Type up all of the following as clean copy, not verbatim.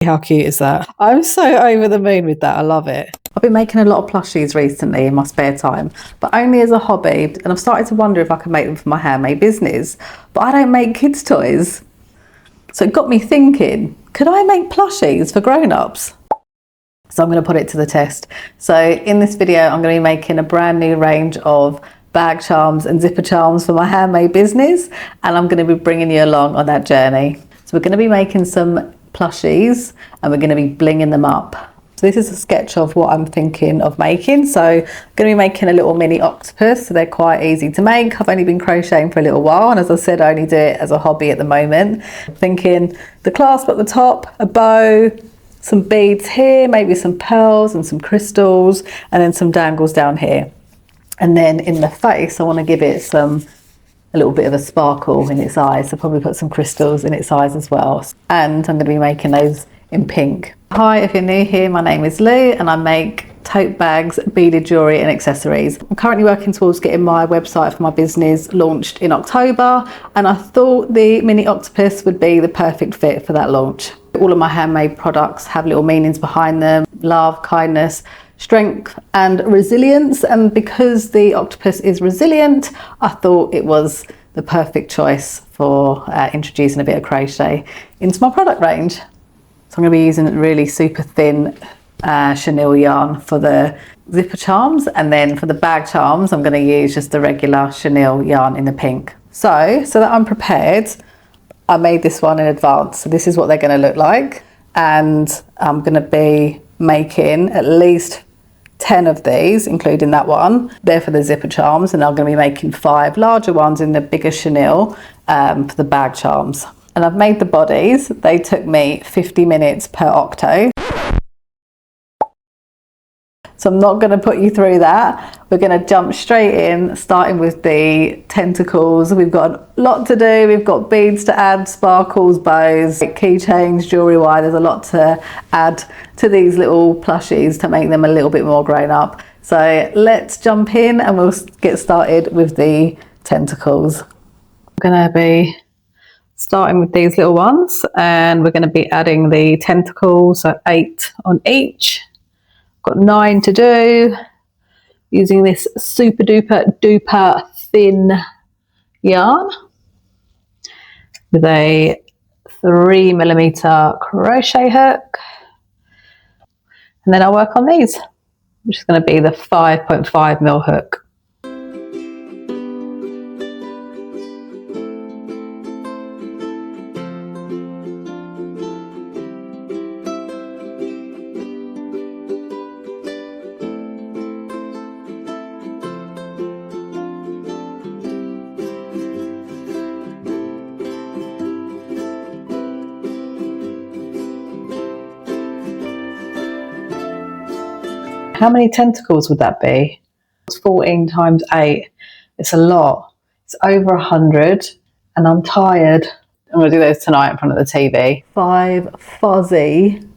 How cute is that? I'm so over the moon with that. I love it. I've been making a lot of plushies recently in my spare time, but only as a hobby. And I've started to wonder if I can make them for my handmade business, but I don't make kids' toys. So it got me thinking, could I make plushies for grown-ups? So I'm going to put it to the test. So in this video, I'm going to be making a brand new range of bag charms and zipper charms for my handmade business. And I'm going to be bringing you along on that journey. So we're going to be making some plushies and we're going to be blinging them up. So this is a sketch of what I'm thinking of making. So I'm going to be making a little mini octopus. So they're quite easy to make. I've only been crocheting for a little while. And as I said, I only do it as a hobby at the moment. I'm thinking the clasp at the top, a bow, some beads here, maybe some pearls and some crystals, and then some dangles down here. And then in the face, I want to give it a little bit of a sparkle in its eyes. So probably put some crystals in its eyes as well. And I'm going to be making those in pink. Hi, if you're new here, my name is Lou and I make tote bags, beaded jewellery and accessories. I'm currently working towards getting my website for my business launched in October, and I thought the mini octopus would be the perfect fit for that launch. All of my handmade products have little meanings behind them: love, kindness, strength and resilience. And because the octopus is resilient, I thought it was the perfect choice for introducing a bit of crochet into my product range. So I'm going to be using really super thin chenille yarn for the zipper charms, and then for the bag charms I'm going to use just the regular chenille yarn in the pink. So that I'm prepared, I made this one in advance. So this is what they're going to look like, and I'm going to be making at least 10 of these, including that one. They're for the zipper charms, and I'm going to be making 5 larger ones in the bigger chenille for the bag charms. And I've made the bodies. They took me 50 minutes per octo. So I'm not going to put you through that. We're going to jump straight in, starting with the tentacles. We've got a lot to do. We've got beads to add, sparkles, bows, keychains, jewellery wire. There's a lot to add to these little plushies to make them a little bit more grown up. So let's jump in and we'll get started with the tentacles. I'm going to be starting with these little ones, and we're going to be adding the tentacles, so 8 on each. Got 9 to do, using this super duper thin yarn with a 3mm crochet hook, and then I'll work on these, which is going to be the 5.5mm hook. How many tentacles would that be? It's 14 times 8. It's a lot. It's over 100, and I'm tired. I'm going to do those tonight in front of the TV. 5 fuzzy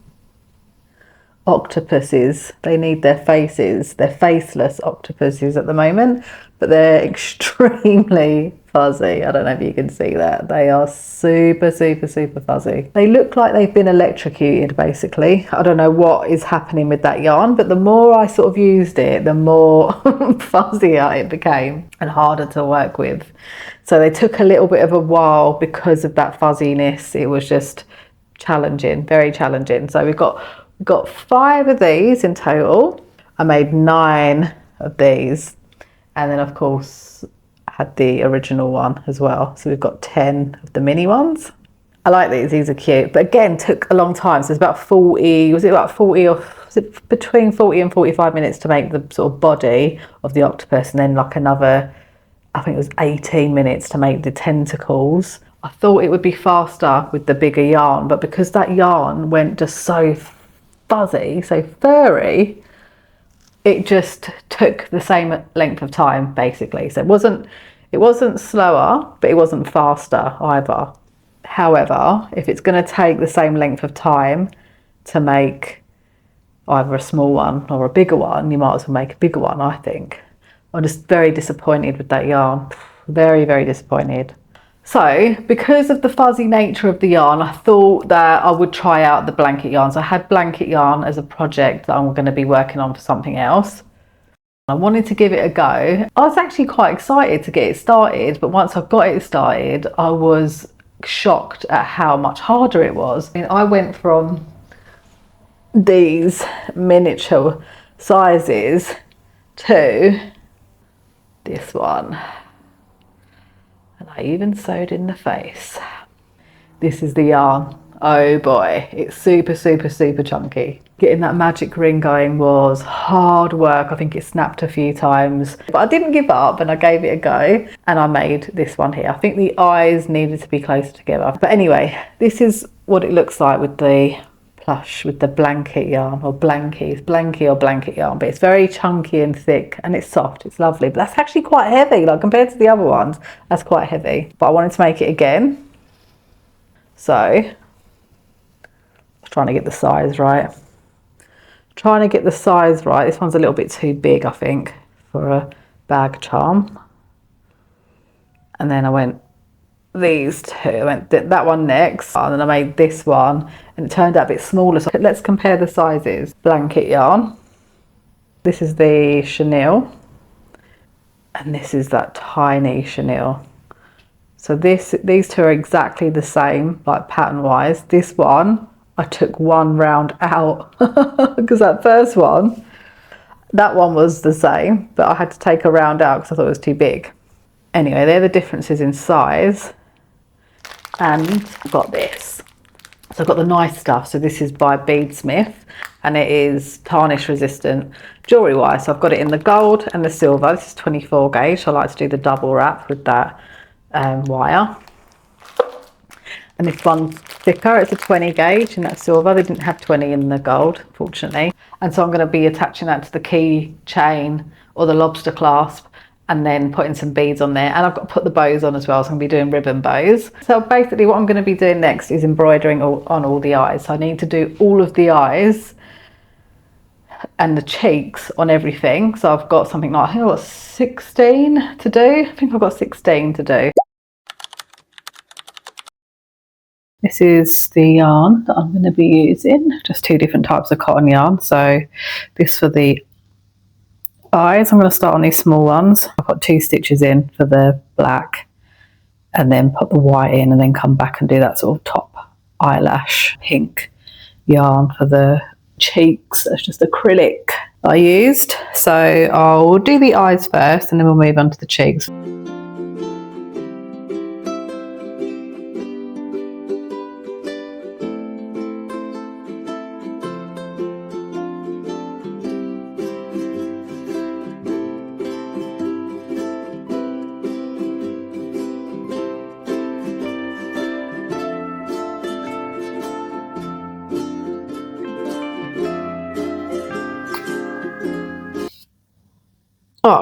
octopuses. They need their faces. They're faceless octopuses at the moment, but they're extremely fuzzy. I don't know if you can see that. They are super fuzzy. They look like they've been electrocuted, basically. I don't know what is happening with that yarn, but the more I sort of used it, the more fuzzier it became and harder to work with. So they took a little bit of a while because of that fuzziness. It was just challenging, very challenging. So we've got 5 of these in total. I made 9 of these, and then of course had the original one as well. So we've got 10 of the mini ones. I like these are cute, but again, took a long time. So it's about 40, was it about 40 or was it between 40 and 45 minutes to make the sort of body of the octopus, and then like another, I think it was 18 minutes to make the tentacles. I thought it would be faster with the bigger yarn, but because that yarn went just so fuzzy, so furry, it just took the same length of time basically. So it wasn't slower, but it wasn't faster either. However, if it's going to take the same length of time to make either a small one or a bigger one, you might as well make a bigger one, I think. I'm just very disappointed with that yarn. Very disappointed. So because of the fuzzy nature of the yarn, I thought that I would try out the blanket yarn. So I had blanket yarn as a project that I'm going to be working on for something else. I wanted to give it a go. I was actually quite excited to get it started, but once I got it started, I was shocked at how much harder it was. I mean, I went from these miniature sizes to this one. And I even sewed in the face. This is the yarn. Oh boy, it's super, super, super chunky. Getting that magic ring going was hard work. I think it snapped a few times, but I didn't give up and I gave it a go and I made this one here. I think the eyes needed to be closer together. But anyway, this is what it looks like with the plush, with the blanket yarn, or blankie. It's blankie or blanket yarn, but it's very chunky and thick and it's soft. It's lovely, but that's actually quite heavy. Like compared to the other ones, that's quite heavy. But I wanted to make it again. So I was trying to get the size right. This one's a little bit too big, I think, for a bag charm. And then I went these two. I went that one next, and then I made this one, and it turned out a bit smaller. So let's compare the sizes. Blanket yarn. This is the chenille, and this is that tiny chenille. So these two are exactly the same, like pattern wise. This one, I took one round out because that first one, that one was the same, but I had to take a round out because I thought it was too big. Anyway, they're the differences in size. And I've got this. So I've got the nice stuff. So this is by Beadsmith and it is tarnish resistant jewellery wise. So I've got it in the gold and the silver. This is 24 gauge. I like to do the double wrap with that wire. And this one's thicker, it's a 20 gauge in that silver. They didn't have 20 in the gold, fortunately. And so I'm going to be attaching that to the key chain or the lobster clasp and then putting some beads on there. And I've got to put the bows on as well, so I'm going to be doing ribbon bows. So basically what I'm going to be doing next is embroidering on all the eyes. So I need to do all of the eyes and the cheeks on everything. So I've got something like, I think I've got 16 to do. I think I've got 16 to do. This is the yarn that I'm going to be using, just two different types of cotton yarn. So this for the eyes, I'm going to start on these small ones. I've got 2 stitches in for the black and then put the white in and then come back and do that sort of top eyelash pink yarn for the cheeks. That's just acrylic I used. So I'll do the eyes first and then we'll move on to the cheeks. Oh,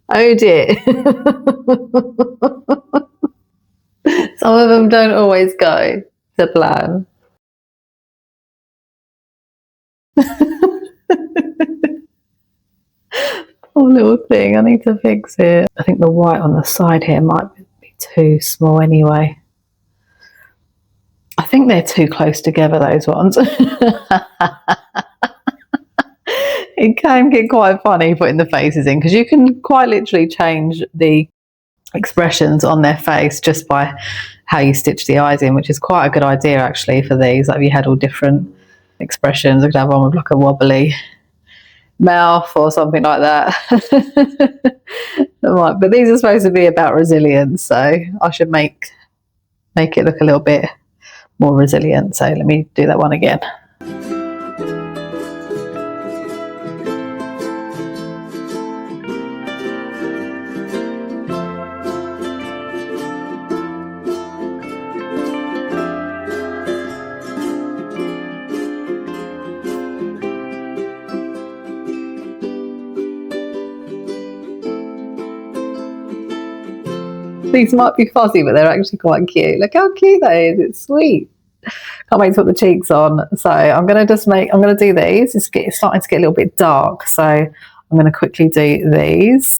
oh dear. Some of them don't always go to plan. Poor little thing, I need to fix it. I think the white on the side here might be too small anyway. I think they're too close together, those ones. It can get quite funny putting the faces in because you can quite literally change the expressions on their face just by how you stitch the eyes in, which is quite a good idea actually for these. Like if you had all different expressions, I could have one with like a wobbly mouth or something like that. But these are supposed to be about resilience, so I should make it look a little bit more resilient. So let me do that one again. These might be fuzzy, but they're actually quite cute. Look how cute that is. It's sweet. Can't wait to put the cheeks on. So I'm going to do these. It's starting to get a little bit dark. So I'm going to quickly do these.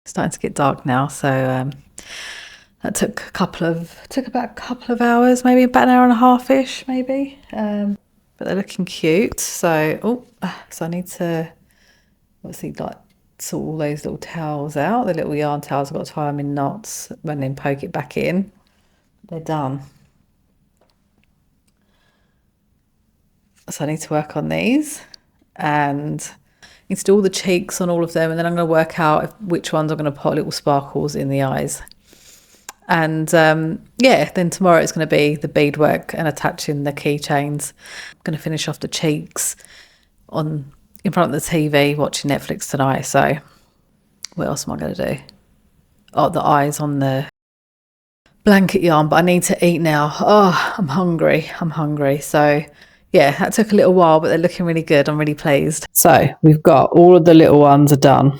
It's starting to get dark now, so that took about a couple of hours, maybe about an hour and a half-ish, maybe. But they're looking cute. So I need to obviously like sort all those little towels out, the little yarn towels. I've got to tie them in knots and then poke it back in. They're done. So I need to work on these and need to do all the cheeks on all of them, and then I'm going to work out which ones I'm going to put little sparkles in the eyes. And yeah, then tomorrow it's going to be the beadwork and attaching the keychains. I'm going to finish off the cheeks in front of the TV watching Netflix tonight. So what else am I going to do? Oh, the eyes on the blanket yarn, but I need to eat now. Oh, I'm hungry. So yeah, that took a little while, but they're looking really good. I'm really pleased. So we've got all of the little ones are done.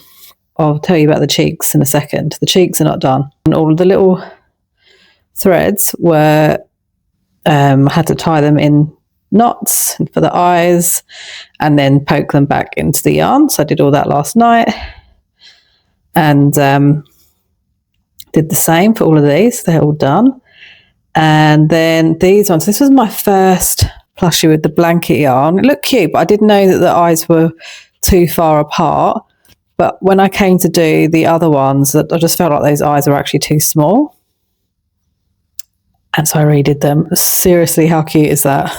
I'll tell you about the cheeks in a second. The cheeks are not done. And all of the little threads were, I had to tie them in knots for the eyes and then poke them back into the yarn. So I did all that last night and did the same for all of these. They're all done. And then these ones, this was my first plushie with the blanket yarn. It looked cute, but I didn't know that the eyes were too far apart. But when I came to do the other ones, I just felt like those eyes were actually too small. And so I redid them. Seriously, how cute is that?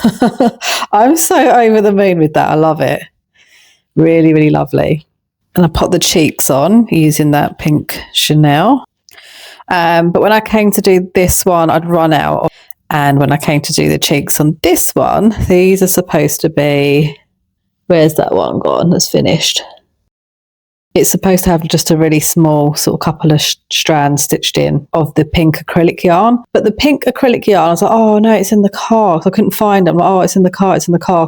I'm so over the moon with that. I love it. Really, really lovely. And I put the cheeks on using that pink Chanel. But when I came to do this one, I'd run out. And when I came to do the cheeks on this one, these are supposed to be... Where's that one gone that's finished? It's supposed to have just a really small sort of couple of strands stitched in of the pink acrylic yarn. But the pink acrylic yarn, I was like, oh no, it's in the car. So I couldn't find it. I'm like, oh, it's in the car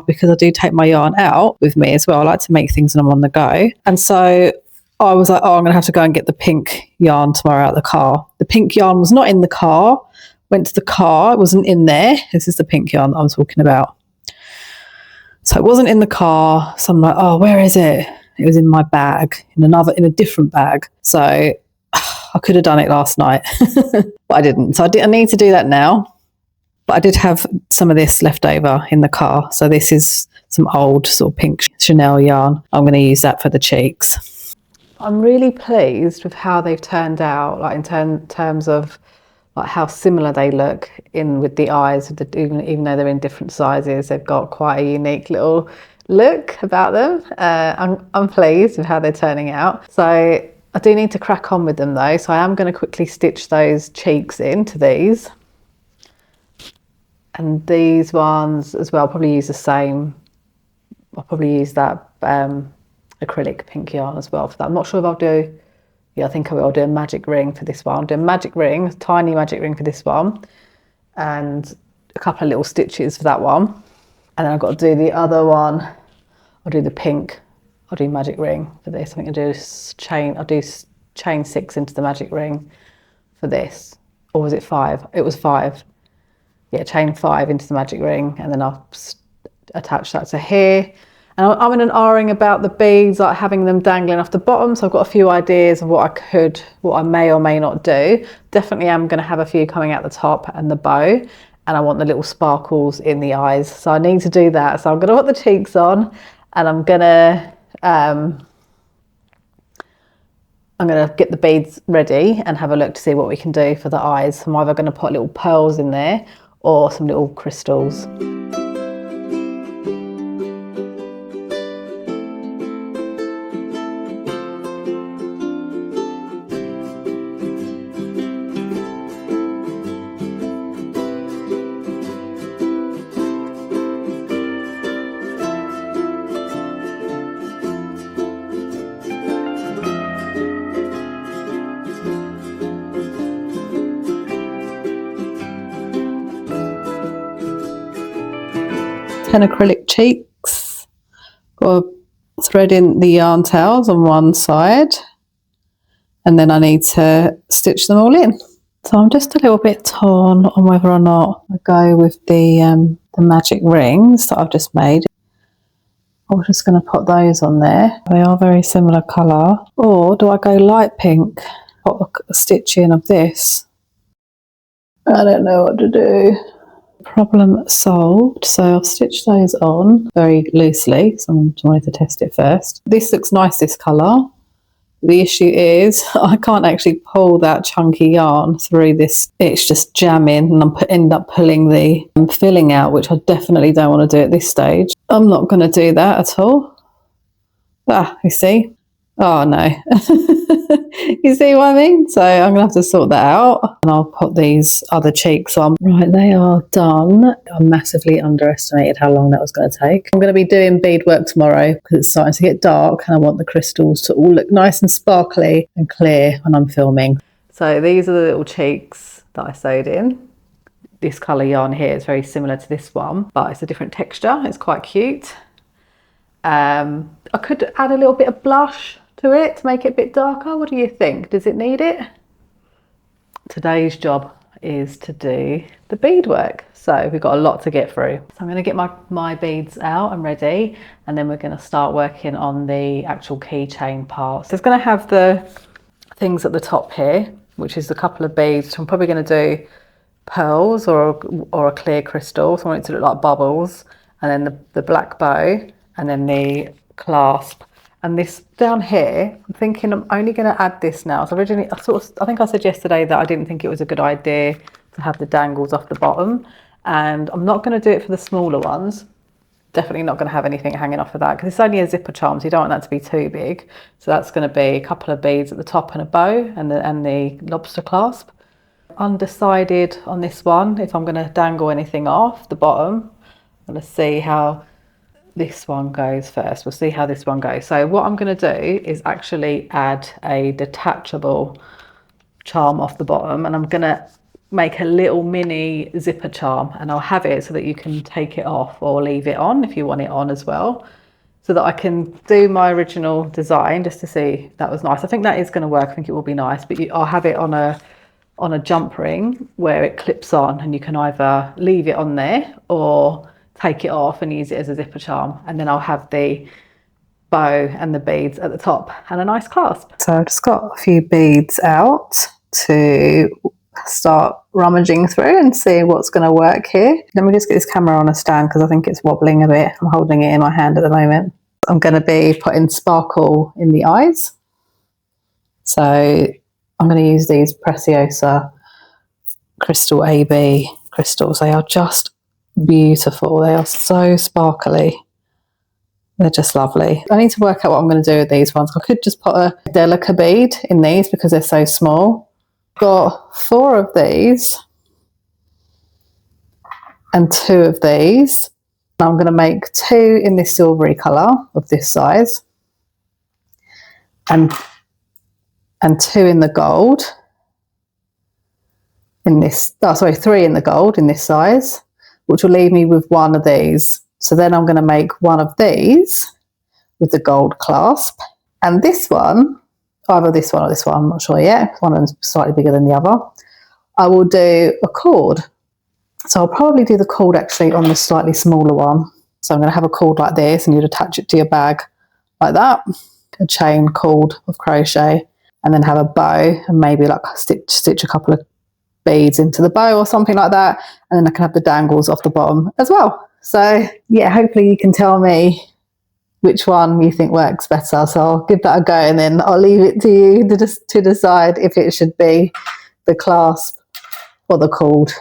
because I do take my yarn out with me as well. I like to make things when I'm on the go. And so I was like, oh, I'm going to have to go and get the pink yarn tomorrow out of the car. The pink yarn was not in the car. Went to the car. It wasn't in there. This is the pink yarn that I'm talking about. So it wasn't in the car. So I'm like, oh, where is it? It was in my bag, in a different bag. So I could have done it last night, but I didn't. So I need to do that now. But I did have some of this left over in the car. So this is some old sort of pink Chanel yarn. I'm going to use that for the cheeks. I'm really pleased with how they've turned out, like in terms of like how similar they look with the eyes, even though they're in different sizes. They've got quite a unique little look about them. I'm pleased with how they're turning out. So I do need to crack on with them though. So I am going to quickly stitch those cheeks into these. And these ones as well, I'll probably use the same. I'll probably use that acrylic pink yarn as well for that. I'm not sure if I'll do, I think I will do a magic ring for this one. I'll do a magic ring, a tiny magic ring for this one. And a couple of little stitches for that one. And then I've got to do the other one. I'll do the pink. I'll do magic ring for this. I think I'll do chain 6 into the magic ring for this. Or was it 5? It was 5. Yeah, chain 5 into the magic ring, and then I'll attach that to here. And I'm in an R-ing about the beads, like having them dangling off the bottom. So I've got a few ideas of what I may or may not do. Definitely am going to have a few coming out the top and the bow. And I want the little sparkles in the eyes. So I need to do that. So I'm going to put the cheeks on, and I'm going to get the beads ready and have a look to see what we can do for the eyes. I'm either going to put little pearls in there or some little crystals. 10 acrylic cheeks. Got to thread in the yarn tails on one side, and then I need to stitch them all in. So I'm just a little bit torn on whether or not I go with the magic rings that I've just made, I'm just going to put those on there. They are very similar colour. Or do I go light pink? Put a stitch in of this. I don't know what to do. Problem solved. So I've stitched those on very loosely, so I wanted to test it first. This looks nice, this colour. The issue is I can't actually pull that chunky yarn through this. It's just jamming, and I end up pulling the filling out, which I definitely don't want to do at this stage. I'm not going to do that at all. Ah, you see? Oh no. You see what I mean? So I'm going to have to sort that out, and I'll put these other cheeks on. Right, they are done. I massively underestimated how long that was going to take. I'm going to be doing beadwork tomorrow because it's starting to get dark and I want the crystals to all look nice and sparkly and clear when I'm filming. So these are the little cheeks that I sewed in. This colour yarn here is very similar to this one, but it's a different texture. It's quite cute. I could add a little bit of blush to it to make it a bit darker. What do you think? Does it need it? Today's job is to do the beadwork, so we've got a lot to get through. So I'm going to get my beads out and ready, and then we're going to start working on the actual keychain parts. So it's going to have the things at the top here, which is a couple of beads. I'm probably going to do pearls or a clear crystal, so I want it to look like bubbles, and then the black bow, and then the clasp. And this down here, I'm thinking I'm only going to add this now. So originally, I think I said yesterday that I didn't think it was a good idea to have the dangles off the bottom. And I'm not going to do it for the smaller ones. Definitely not going to have anything hanging off of that because it's only a zipper charm, so you don't want that to be too big. So that's going to be a couple of beads at the top and a bow and the lobster clasp. Undecided on this one if I'm going to dangle anything off the bottom. I'm going to see how this one goes first. We'll see how this one goes. So what I'm going to do is actually add a detachable charm off the bottom, and I'm going to make a little mini zipper charm, and I'll have it so that you can take it off or leave it on if you want it on as well, so that I can do my original design just to see that was nice. I think that is going to work. I think it will be nice, but I'll have it on a jump ring where it clips on, and you can either leave it on there or take it off and use it as a zipper charm, and then I'll have the bow and the beads at the top and a nice clasp. So I've just got a few beads out to start rummaging through and see what's going to work here. Let me just get this camera on a stand because I think it's wobbling a bit. I'm holding it in my hand at the moment. I'm going to be putting sparkle in the eyes, so I'm going to use these Preciosa Crystal AB crystals. They are just beautiful. They are so sparkly. They're just lovely. I need to work out what I'm going to do with these ones. I could just put a Delica bead in these because they're so small. Got 4 of these and 2 of these. I'm going to make 2 in this silvery colour of this size and 2 in the gold in this, 3 in the gold in this size, which will leave me with 1 of these. So then I'm going to make 1 of these with the gold clasp, and this one, either this one or this one, I'm not sure yet. One of them's slightly bigger than the other. I will do a cord. So I'll probably do the cord actually on the slightly smaller one. So I'm going to have a cord like this, and you'd attach it to your bag like that, a chain cord of crochet, and then have a bow and maybe like stitch a couple of beads into the bow or something like that, and then I can have the dangles off the bottom as well. So yeah, hopefully you can tell me which one you think works better. So I'll give that a go, and then I'll leave it to you to decide if it should be the clasp or the cord.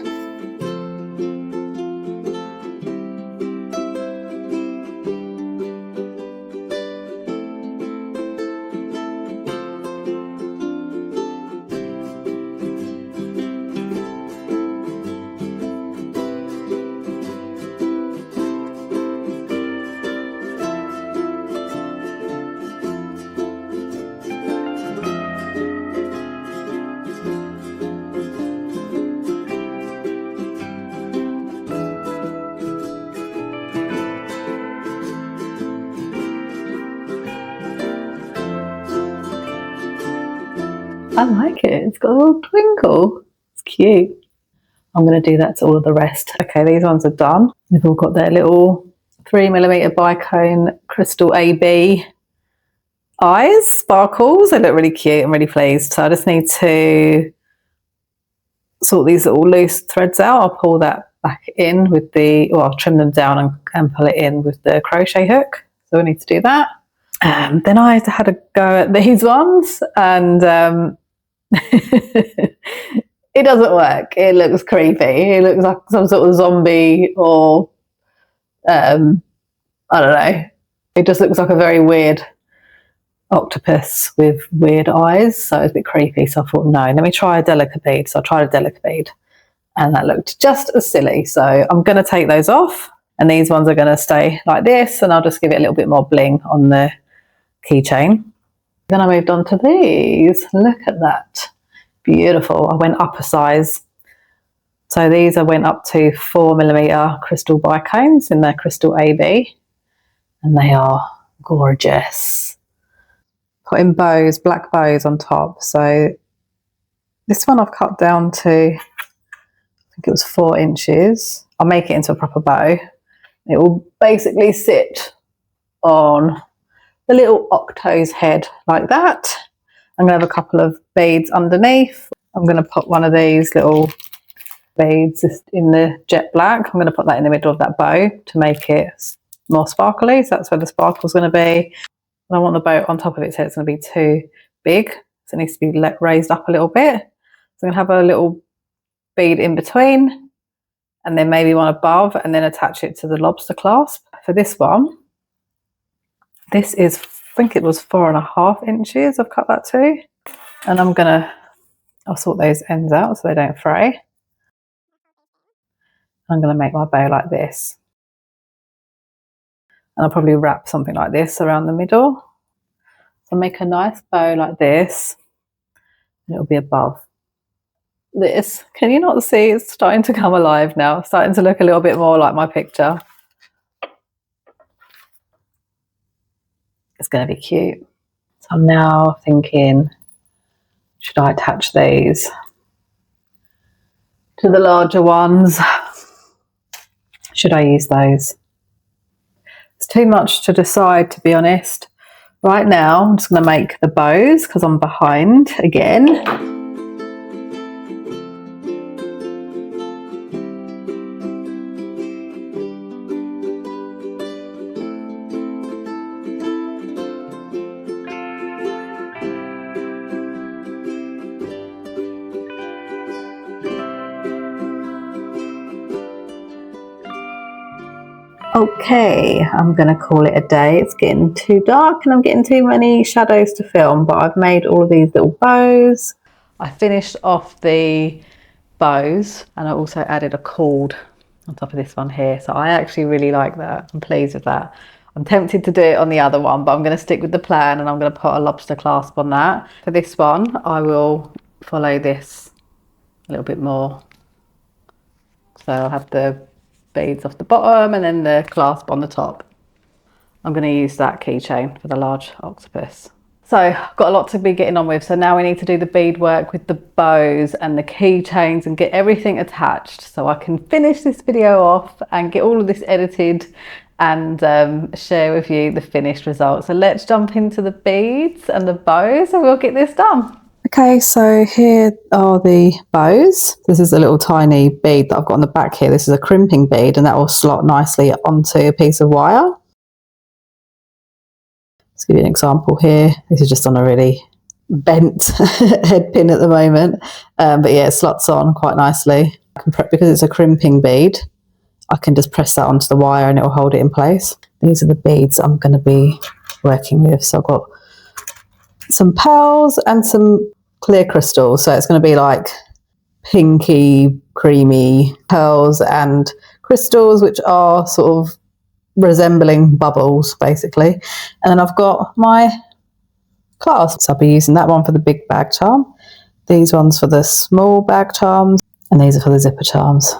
I like it. It's got a little twinkle. It's cute. I'm going to do that to all of the rest. Okay, these ones are done. They've all got their little 3mm bicone crystal AB eyes, sparkles. They look really cute. I'm really pleased. So I just need to sort these little loose threads out. I'll pull that back in with the, well, I'll trim them down and pull it in with the crochet hook. So I need to do that. Then I had a go at these ones, and it doesn't work. It looks creepy. It looks like some sort of zombie, or I don't know. It just looks like a very weird octopus with weird eyes, so it's a bit creepy. So I thought, no, let me try a delicate bead. So I tried a delicate bead, and that looked just as silly. So I'm going to take those off, and these ones are going to stay like this, and I'll just give it a little bit more bling on the keychain. Then I moved on to these. Look at that, beautiful. I went up a size. So these I went up to 4mm crystal bicones in their crystal AB, and they are gorgeous. Put in bows, black bows on top. So this one I've cut down to, I think it was 4 inches. I'll make it into a proper bow. It will basically sit on the little octo's head like that. I'm going to have a couple of beads underneath. I'm going to put one of these little beads just in the jet black. I'm going to put that in the middle of that bow to make it more sparkly. So that's where the sparkle's going to be. I don't want the bow on top of its head. It's going to be too big, so it needs to be raised up a little bit. So I'm going to have a little bead in between, and then maybe one above, and then attach it to the lobster clasp. For this one, this is, I think it was 4.5 inches. I've cut that to, and I'll sort those ends out so they don't fray. I'm going to make my bow like this. And I'll probably wrap something like this around the middle. So make a nice bow like this, and it'll be above this. Can you not see? It's starting to come alive now. It's starting to look a little bit more like my picture. It's going to be cute. So I'm now thinking, should I attach these to the larger ones? Should I use those? It's too much to decide, to be honest. Right now, I'm just going to make the bows because I'm behind again. Okay, I'm going to call it a day. It's getting too dark and I'm getting too many shadows to film, but I've made all of these little bows. I finished off the bows and I also added a cord on top of this one here. So I actually really like that. I'm pleased with that. I'm tempted to do it on the other one, but I'm going to stick with the plan and I'm going to put a lobster clasp on that. For this one, I will follow this a little bit more. So I'll have the beads off the bottom and then the clasp on the top. I'm going to use that keychain for the large octopus. So I've got a lot to be getting on with. So now we need to do the bead work with the bows and the keychains and get everything attached so I can finish this video off and get all of this edited and share with you the finished result. So let's jump into the beads and the bows and we'll get this done. Okay, so here are the bows. This is a little tiny bead that I've got on the back here. This is a crimping bead and that will slot nicely onto a piece of wire. Let's give you an example here. This is just on a really bent head pin at the moment. But yeah, it slots on quite nicely. Because it's a crimping bead, I can just press that onto the wire and it will hold it in place. These are the beads I'm going to be working with. So I've got some pearls and some clear crystals, so it's going to be like pinky creamy pearls and crystals which are sort of resembling bubbles basically. And then I've got my clasps. I'll be using that one for the big bag charm, these ones for the small bag charms, and these are for the zipper charms.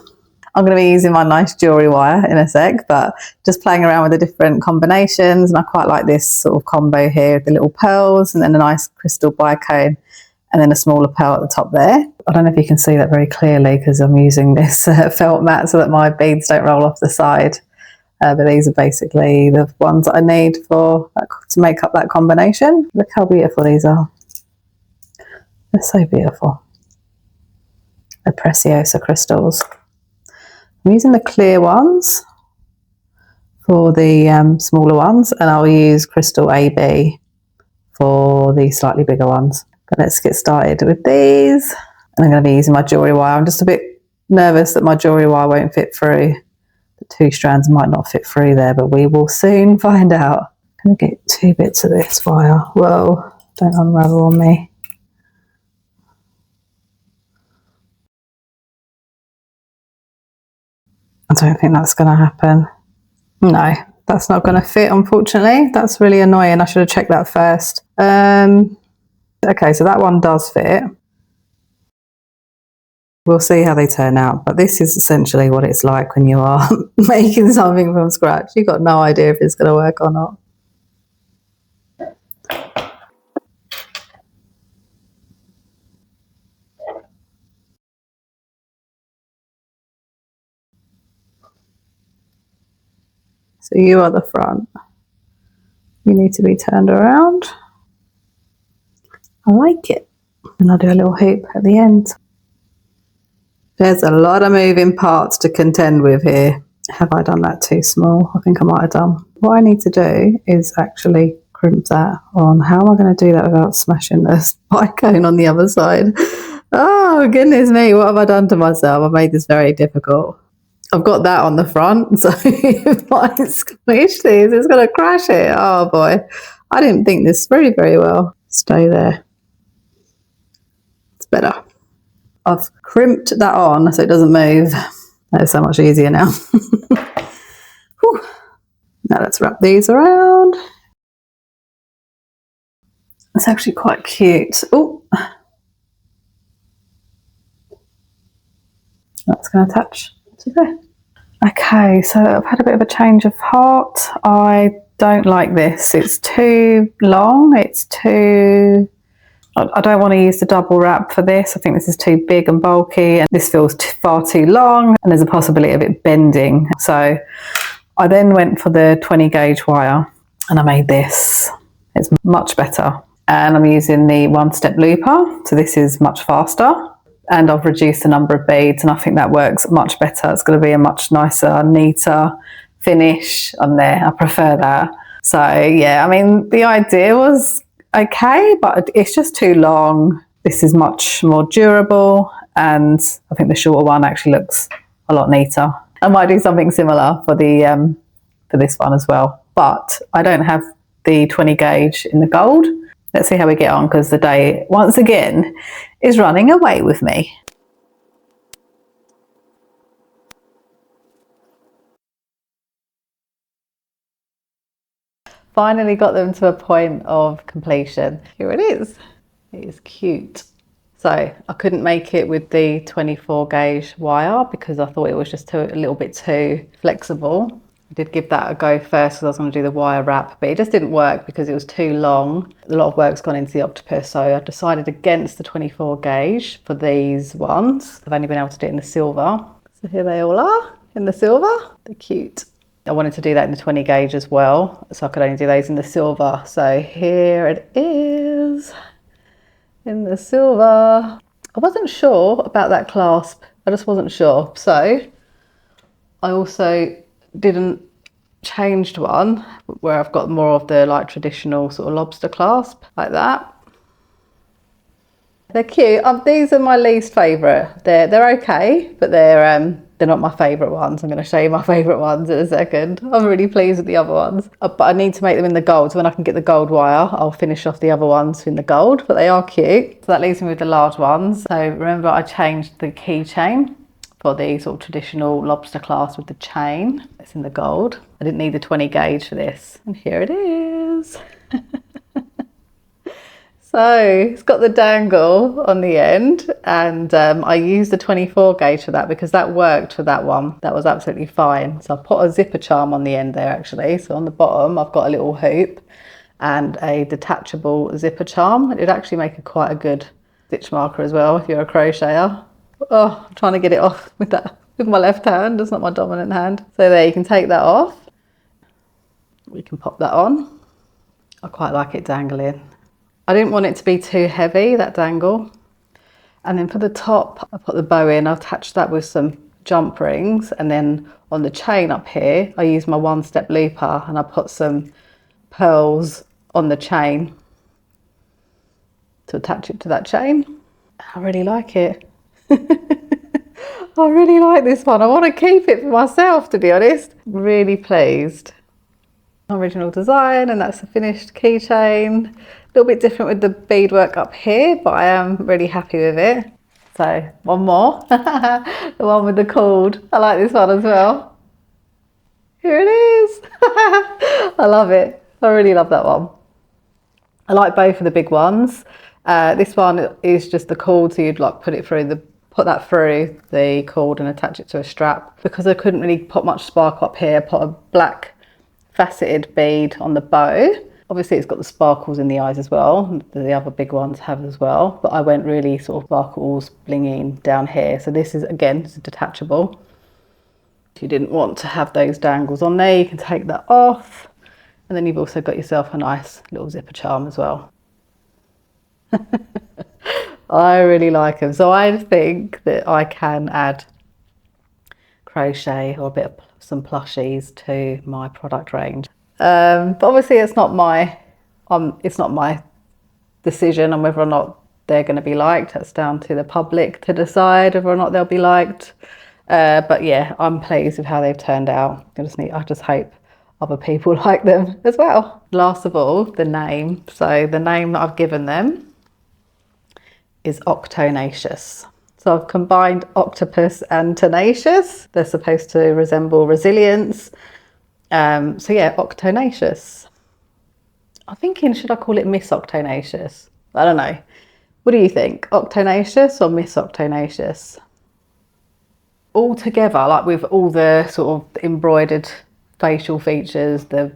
I'm going to be using my nice jewellery wire in a sec, but just playing around with the different combinations, and I quite like this sort of combo here with the little pearls and then a nice crystal bicone and then a smaller pearl at the top there. I don't know if you can see that very clearly because I'm using this felt mat so that my beads don't roll off the side. But these are basically the ones that I need for to make up that combination. Look how beautiful these are. They're so beautiful. They're Preciosa crystals. I'm using the clear ones for the smaller ones, and I'll use crystal AB for the slightly bigger ones. But let's get started with these. And I'm going to be using my jewellery wire. I'm just a bit nervous that my jewellery wire won't fit through. The 2 strands might not fit through there, but we will soon find out. I'm going to get 2 bits of this wire. Whoa, don't unravel on me. I don't think that's going to happen. No, that's not going to fit, unfortunately. That's really annoying. I should have checked that first. Okay, so that one does fit. We'll see how they turn out. But this is essentially what it's like when you are making something from scratch. You've got no idea if it's going to work or not. So you are the front. You need to be turned around. I like it. And I'll do a little hoop at the end. There's a lot of moving parts to contend with here. Have I done that too small? I think I might have done. What I need to do is actually crimp that on. How am I going to do that without smashing the spike cone on the other side? Oh, goodness me. What have I done to myself? I've made this very difficult. I've got that on the front, so if I squish these, it's going to crash it. Oh boy, I didn't think this through very well. Stay there. It's better. I've crimped that on so it doesn't move. That is so much easier now. Now let's wrap these around. It's actually quite cute. Oh, that's going to attach to there. Okay, so I've had a bit of a change of heart. I don't like this. It's too long. It's too... I don't want to use the double wrap for this. I think this is too big and bulky, and this feels far too long, and there's a possibility of it bending. So I then went for the 20 gauge wire, and I made this. It's much better. And I'm using the 1-step looper, so this is much faster. And I've reduced the number of beads, and I think that works much better. It's going to be a much nicer, neater finish on there. I prefer that. So yeah, I mean, the idea was okay, but it's just too long. This is much more durable, and I think the shorter one actually looks a lot neater. I might do something similar for the for this one as well, but I don't have the 20 gauge in the gold. Let's see how we get on, because the day once again is running away with me. Finally got them to a point of completion. Here it is. It is cute. So I couldn't make it with the 24 gauge wire because I thought it was just a little bit too flexible. I did give that a go first because I was going to do the wire wrap, but it just didn't work because it was too long. A lot of work's gone into the octopus, so I decided against the 24 gauge for these ones. I've only been able to do it in the silver. So here they all are in the silver. They're cute. I wanted to do that in the 20 gauge as well, so I could only do those in the silver. So here it is in the silver. I wasn't sure about that clasp. I just wasn't sure. So I also didn't changed one where I've got more of the like traditional sort of lobster clasp like that. They're cute. These are my least favourite. They're okay, but they're not my favourite ones. I'm going to show you my favourite ones in a second. I'm really pleased with the other ones, but I need to make them in the gold. So when I can get the gold wire, I'll finish off the other ones in the gold, but they are cute. So that leaves me with the large ones. So remember, I changed the keychain for the sort of traditional lobster clasp with the chain. It's in the gold. I didn't need the 20 gauge for this. And here it is. So it's got the dangle on the end, and I used the 24 gauge for that because that worked for that one. That was absolutely fine. So I put a zipper charm on the end there actually. So on the bottom, I've got a little hoop and a detachable zipper charm. It'd actually make quite a good stitch marker as well if you're a crocheter. Oh, I'm trying to get it off with my left hand. It's not my dominant hand. So there, you can take that off. We can pop that on. I quite like it dangling. I didn't want it to be too heavy, that dangle. And then for the top, I put the bow in, I attached that with some jump rings, and then on the chain up here, I used my one-step looper and I put some pearls on the chain to attach it to that chain. I really like it. I really like this one. I want to keep it for myself, to be honest. Really pleased. Original design, and that's a finished keychain. A little bit different with the beadwork up here, but I am really happy with it. So one more, the one with the cord. I like this one as well. Here it is. I love it. I really love that one. I like both of the big ones. This one is just the cord, so you'd like put that through the cord and attach it to a strap. Because I couldn't really put much sparkle up here, I put a black faceted bead on the bow. Obviously it's got the sparkles in the eyes as well, the other big ones have as well, but I went really sort of sparkles blinging down here. So this is, again, it's detachable. If you didn't want to have those dangles on there, you can take that off, and then you've also got yourself a nice little zipper charm as well. I really like them, so I think that I can add crochet or a bit of some plushies to my product range. But obviously it's not my decision on whether or not they're going to be liked. That's down to the public to decide whether or not they'll be liked. But yeah, I'm pleased with how they've turned out. I just hope other people like them as well. Last of all, the name. So the name that I've given them is Octonacious. So I've combined octopus and tenacious. They're supposed to resemble resilience. So yeah, Octonacious. I'm thinking, should I call it Miss Octonacious? I don't know. What do you think? Octonacious or Miss Octonacious? All together, like with all the sort of embroidered facial features, the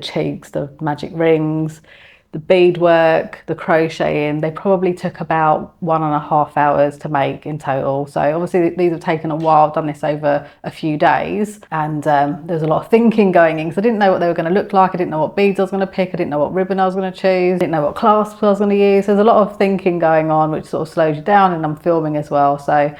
cheeks, the magic rings, the beadwork, the crocheting, they probably took about 1.5 hours to make in total. So obviously these have taken a while. I've done this over a few days, and there's a lot of thinking going in because I didn't know what they were going to look like. I didn't know what beads I was going to pick. I didn't know what ribbon I was going to choose. I didn't know what clasps I was going to use. There's a lot of thinking going on, which sort of slows you down, and I'm filming as well. So,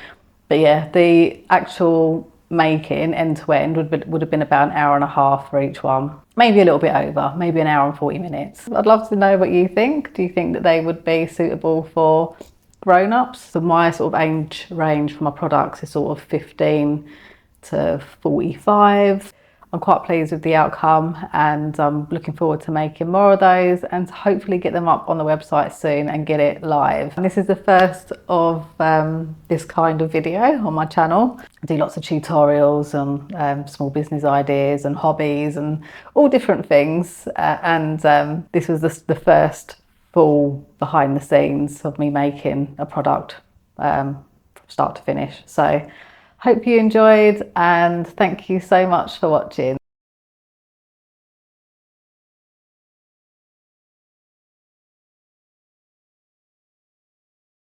but yeah, the actual making end to end would have been about 1.5 hours for each one. Maybe a little bit over, maybe 1 hour and 40 minutes. I'd love to know what you think. Do you think that they would be suitable for grown-ups? So my sort of age range for my products is sort of 15 to 45. I'm quite pleased with the outcome, and I'm looking forward to making more of those and to hopefully get them up on the website soon and get it live. And this is the first of this kind of video on my channel. I do lots of tutorials on small business ideas and hobbies and all different things. This was the first full behind the scenes of me making a product from start to finish. So hope you enjoyed, and thank you so much for watching.